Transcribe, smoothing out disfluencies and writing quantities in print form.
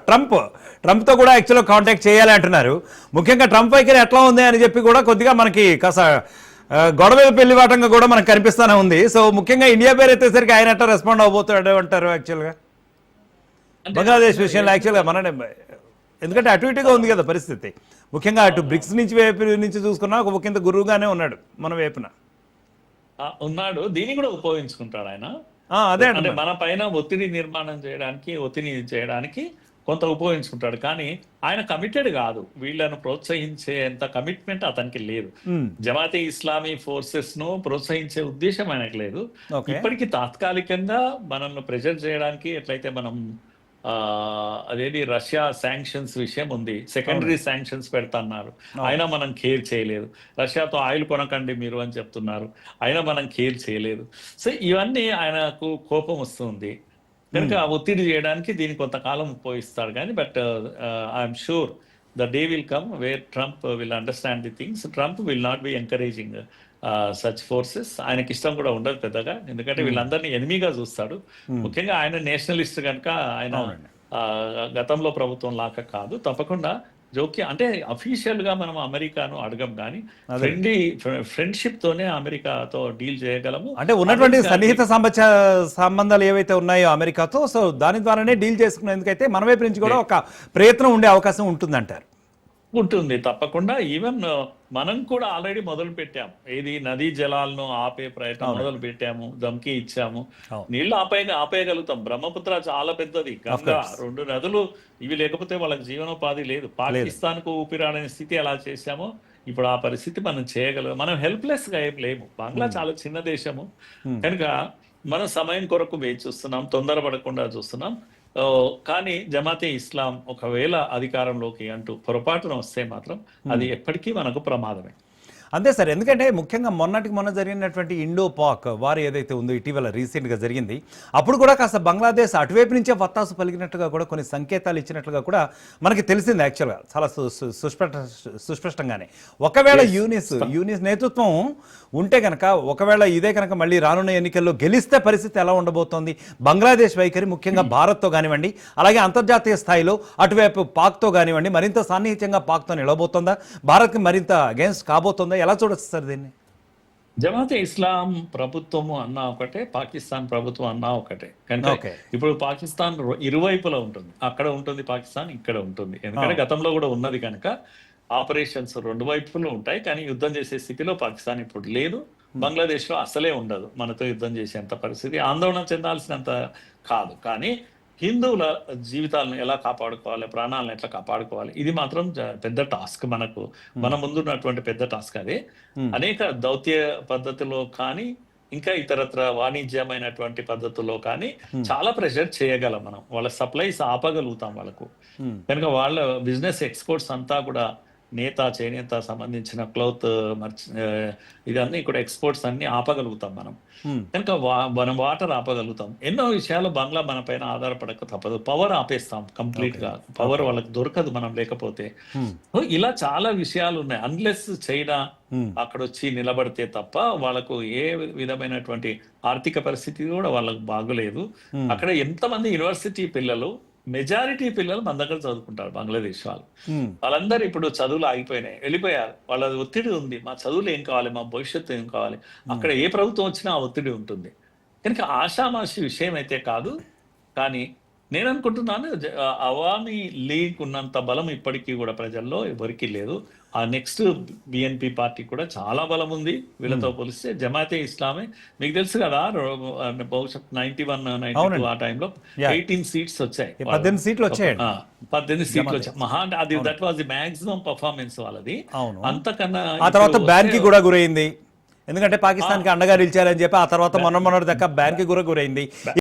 ట్రంప్తో కూడా యాక్చువల్గా కాంటాక్ట్ చేయాలి అంటున్నారు. ముఖ్యంగా ట్రంప్ వైఖరి ఎట్లా ఉంది అని చెప్పి కూడా కొద్దిగా మనకి కాస్త గొడవ పెళ్లివాటంగా కూడా మనకు కనిపిస్తూనే ఉంది. సో ముఖ్యంగా ఇండియా పేరు ఎత్తేసరికి ఆయన ఎట్లా రెస్పాండ్ అవబోతాడు అంటారు యాక్చువల్గా బంగ్లాదేశ్ విషయంలో? యాక్చువల్గా మన ఎందుకంటే అటు ఇటుగా ఉంది కదా పరిస్థితి, ముఖ్యంగా అటు బ్రిక్స్ నుంచి వైపు నుంచి చూసుకున్నా ఒక కింద గురువుగానే ఉన్నాడు మన వైపున ఉన్నాడు. దీన్ని కూడా ఉపయోగించుకుంటాడు ఆయన. అదే అంటే మన పైన ఒత్తిడి చేయడానికి కొంత ఉపయోగించుకుంటాడు. కానీ ఆయన కమిటెడ్ కాదు, వీళ్ళను ప్రోత్సహించేంత కమిట్మెంట్ అతనికి లేదు. జమాతే ఇస్లామీ ఫోర్సెస్ ను ప్రోత్సహించే ఉద్దేశం ఆయనకు లేదు. ఇప్పటికీ తాత్కాలికంగా మనల్ని ప్రెజర్ చేయడానికి ఎట్లయితే మనం అదేది రష్యా శాంక్షన్స్ విషయం ఉంది, సెకండరీ శాంక్షన్స్ పెడతన్నారు, అయినా మనం కేర్ చేయలేదు. రష్యాతో ఆయిల్ కొనకండి మీరు అని చెప్తున్నారు, అయినా మనం కేర్ చేయలేదు. సో ఇవన్నీ ఆయనకు కోపం వస్తుంది కనుక ఒత్తిడి చేయడానికి దీన్ని కొంతకాలం ఉపయోగిస్తాడు. కానీ but I'm sure the day will come wear Trump will understand the things. Trump will not be encouraging such forces. ఆయనకి ఇష్టం కూడా ఉండదు పెద్దగా, ఎందుకంటే వీళ్ళందరినీ ఎనిమిగా చూస్తాడు. ముఖ్యంగా ఆయన నేషనలిస్ట్ కనుక ఆయన గతంలో ప్రభుత్వం లాగా కాదు. తప్పకుండా జోక్య అంటే అఫీషియల్ గా మనం అమెరికాను అడగం, కానీ ఫ్రెండ్షిప్ తోనే అమెరికాతో డీల్ చేయగలము. అంటే ఉన్నటువంటి సన్నిహిత సంబంధాలు ఏవైతే ఉన్నాయో అమెరికాతో, సో దాని ద్వారానే డీల్ చేసుకునేందుకైతే మన వైపు నుంచి కూడా ఒక ప్రయత్నం ఉండే అవకాశం ఉంటుందంటారు. ఉంటుంది తప్పకుండా. ఈవెన్ మనం కూడా ఆల్రెడీ మొదలు పెట్టాము, ఏది నదీ జలాలను ఆపే ప్రయత్నం మొదలు పెట్టాము, ధమ్కీ ఇచ్చాము. నీళ్లు ఆపేయగలుగుతాం. బ్రహ్మపుత్ర చాలా పెద్దది, గంగా, 2 నదులు, ఇవి లేకపోతే వాళ్ళకి జీవనోపాధి లేదు. పాకిస్తాన్ కు ఊపిరాడని స్థితి ఎలా చేశామో ఇప్పుడు ఆ పరిస్థితి మనం చేయగలం. మనం హెల్ప్లెస్ గా ఏం లేము. బంగ్లా చాలా చిన్న దేశము కనుక మనం సమయం కొరకు వేచి చూస్తున్నాం, తొందరపడకుండా చూస్తున్నాం. కానీ జమాతే ఇస్లాం ఒకవేళ అధికారంలోకి అంటూ పొరపాటున వస్తే మాత్రం అది ఎప్పటికీ మనకు ప్రమాదమే. అంతే సార్, ఎందుకంటే ముఖ్యంగా మొన్న జరిగినటువంటి ఇండో పాక్ వార్ ఏదైతే ఉందో ఇటీవల రీసెంట్గా జరిగింది, అప్పుడు కూడా కాస్త బంగ్లాదేశ్ అటువైపు నుంచే వత్తాసు పలికినట్టుగా కూడా కొన్ని సంకేతాలు ఇచ్చినట్లుగా కూడా మనకి తెలిసింది. యాక్చువల్గా చాలా సుస్పష్టంగానే ఒకవేళ యూనిస్ నేతృత్వం ఉంటే కనుక, ఒకవేళ ఇదే కనుక మళ్ళీ రానున్న ఎన్నికల్లో గెలిస్తే పరిస్థితి ఎలా ఉండబోతోంది? బంగ్లాదేశ్ వైఖరి ముఖ్యంగా భారత్తో కానివ్వండి, అలాగే అంతర్జాతీయ స్థాయిలో అటువైపు పాక్తో కానివ్వండి, మరింత సాన్నిహిత్యంగా పాక్తో నిలబోతుందా? భారత్కి మరింత అగేన్స్ట్ కాబోతుందా? ఎలా చూడొచ్చు సార్ దీన్ని? జమాతే ఇస్లాం ప్రభుత్వము అన్నా ఒకటే, పాకిస్తాన్ ప్రభుత్వం అన్నా ఒకటే. కనుక ఇప్పుడు పాకిస్తాన్ ఇరువైపులా ఉంటుంది. అక్కడ ఉంటుంది పాకిస్తాన్, ఇక్కడ ఉంటుంది. ఎందుకంటే గతంలో కూడా ఉన్నది కనుక ఆపరేషన్స్ 2 వైపులు ఉంటాయి. కానీ యుద్ధం చేసే స్థితిలో పాకిస్తాన్ ఇప్పుడు లేదు. బంగ్లాదేశ్ లో అసలే ఉండదు మనతో యుద్ధం చేసేంత పరిస్థితి. ఆందోళన చెందాల్సినంత కాదు. కానీ హిందువుల జీవితాలను ఎలా కాపాడుకోవాలి, ప్రాణాలను ఎట్లా కాపాడుకోవాలి, ఇది మాత్రం పెద్ద టాస్క్. మన ముందున్నటువంటి పెద్ద టాస్క్ అదే. అనేక దౌత్య పద్ధతిలో కానీ ఇంకా ఇతరత్ర వాణిజ్యమైనటువంటి పద్ధతుల్లో కానీ చాలా ప్రెషర్ చేయగలం మనం. వాళ్ళ సప్లైస్ ఆపగలుగుతాం వాళ్ళకు. కనుక వాళ్ళ బిజినెస్ ఎక్స్పోర్ట్స్ అంతా కూడా చేనేత సంబంధించిన క్లాత్ ఇదన్నీ కూడా ఎక్స్పోర్ట్స్ అన్ని ఆపగలుగుతాం మనం. కనుక మనం వాటర్ ఆపగలుగుతాం. ఎన్నో విషయాలు బంగ్లా మన పైన ఆధారపడక తప్పదు. పవర్ ఆపేస్తాం కంప్లీట్ గా. పవర్ వాళ్ళకి దొరకదు మనం లేకపోతే. ఇలా చాలా విషయాలు ఉన్నాయి. అన్లెస్ చైనా అక్కడ వచ్చి నిలబడితే తప్ప వాళ్ళకు ఏ విధమైనటువంటి ఆర్థిక పరిస్థితి కూడా వాళ్ళకు బాగలేదు. అక్కడ ఎంతమంది యూనివర్సిటీ పిల్లలు, మెజారిటీ పిల్లలు మన దగ్గర చదువుకుంటారు బంగ్లాదేశ్ వాళ్ళు. వాళ్ళందరూ ఇప్పుడు చదువులు ఆగిపోయినాయి, వెళ్ళిపోయారు. వాళ్ళ ఒత్తిడి ఉంది. మా చదువులు ఏం కావాలి, మా భవిష్యత్తు ఏం కావాలి. అక్కడ ఏ ప్రభుత్వం వచ్చినా ఆ ఒత్తిడి ఉంటుంది. కనుక ఆషామాషి విషయం అయితే కాదు. కానీ నేను అనుకుంటున్నాను అవామీ లీగ్ ఉన్నంత బలం ఇప్పటికీ కూడా ప్రజల్లో ఎవరికీ లేదు. ఆ నెక్స్ట్ బిఎన్పి పార్టీ కూడా చాలా బలం ఉంది వీళ్ళతో పోలిస్తే. జమాతే ఇస్లామే మీకు తెలుసు కదా, బహుశా 91, 92 ఆ టైంలో 18 సీట్స్ వచ్చాయి. 18 సీట్లు వచ్చాయి. 18 సీట్లు వచ్చాయి. అది that was the maximum performance వాళ్ళది. అంతకన్నా ఆ తర్వాత బ్యాన్ కి కూడా గురైంది. ఎందుకంటే పాకిస్తాన్ కి అండగా నిలిచారని చెప్పి ఆ తర్వాత మొన్న దాకా బ్యాన్ కి కూడా గురైంది.